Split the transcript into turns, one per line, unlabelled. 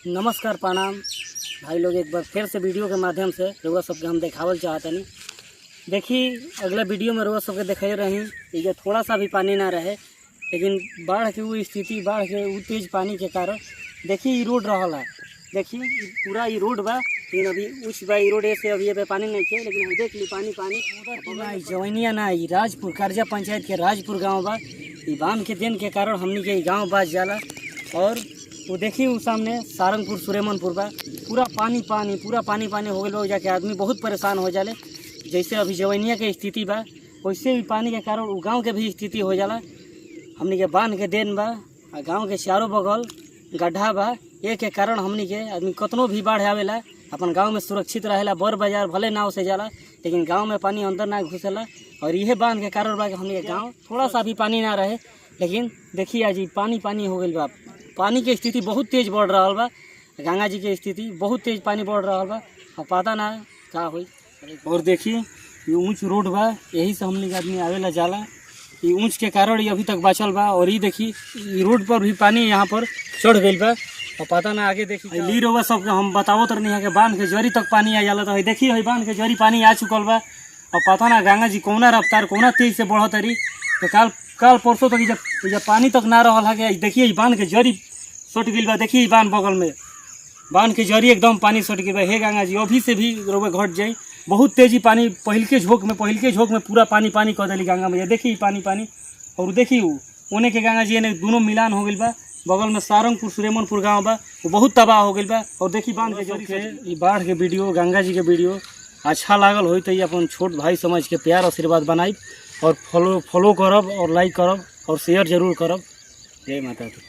नमस्कार प्रणाम भाई लोग, एक बार फिर से वीडियो के माध्यम से रउआ सबके हम देखावल चाहतनी। देखी अगला वीडियो में रउआ सबके दिखाई रही ये थोड़ा सा भी पानी ना रहे, लेकिन बाढ़ के वो स्थिति, बाढ़ के वो तेज पानी के कारण देखी ये रोड रहा। देखी पूरा ये रोड बा, लेकिन अभी उस बा रोड से अभी पे पानी नहीं है, लेकिन देख ली पानी पानी जवैनिया ना ये राजपुर करजा पंचायत के राजपुर गाँव बा। ये बांध के देन के कारण हमनी के गाँव बाज जाला। और वो देखी वो सामने सारंगपुर सुरेमनपुर बा, पूरा पानी पानी हो गया, जाके आदमी बहुत परेशान हो जाले। जैसे अभी जवैनिया के स्थिति बा, वैसे भी पानी के कारण वो गाँव के भी स्थिति हो जाला। हमनी के बांध के देन बा, गाँव के चारों बगल गड्ढा बा, एक के कारण हमनी के आदमी कतनो भी बाढ़ आवेला अपन गांव में सुरक्षित रहेला। बर बाजार भले नाव से जाला, लेकिन गांव में पानी अंदर ना घुसेला। और यह बांध के कारण बा कि हमनी के गांव थोड़ा सा भी पानी ना रहे, लेकिन देखिए आज पानी हो गई बा। पानी की स्थिति बहुत तेज बढ़ रहा बा, गंगा जी की स्थिति बहुत तेज पानी बढ़ रहा बा, और पता ना का हुई। और देखिए ये ऊंच रोड बा, यही से हमनी के आदमी आवेला जाला। ये ऊंच के कारण ये अभी तक बचल बा। और ये देखी रोड पर भी पानी यहाँ पर चढ़ गई बा, और पता ना आगे देखी ली रोवा सबके हम बतावत नहीं है कि बांध के जरी तक पानी आ जाला। तो देखिए बांध के जरी पानी आ चुकल बा, और पता ना गंगा जी कौना रफ्तार कौना तेज से बढ़त रही। तो काल परसों तक जब पानी तक ना रहा है, देखिए बांध के जरी सट गई बा। देखिए बांध बगल में बांध के जरी एकदम पानी सट गई बा। हे गंगा जी अभी से भी रोवे घट जाई, बहुत तेजी पानी पहिल के झोंक में पूरा पानी कर दिली गंगा में। देखिए पानी और देखिए ओने के गंगा जी ने दोनों मिलान हो गई बा। बगल में सारंगपुर सुरेमनपुर गांव बा, वो बहुत तबाह हो गई बा। और देखिए बांध के जरी से बाढ़ के वीडियो, गंगा जी के वीडियो अच्छा लागल हो तो ये अपन छोट भाई समझ के प्यार आशीर्वाद बनाई, और फॉलो करब, और लाइक करब, और शेयर जरूर करब। जय माता दी।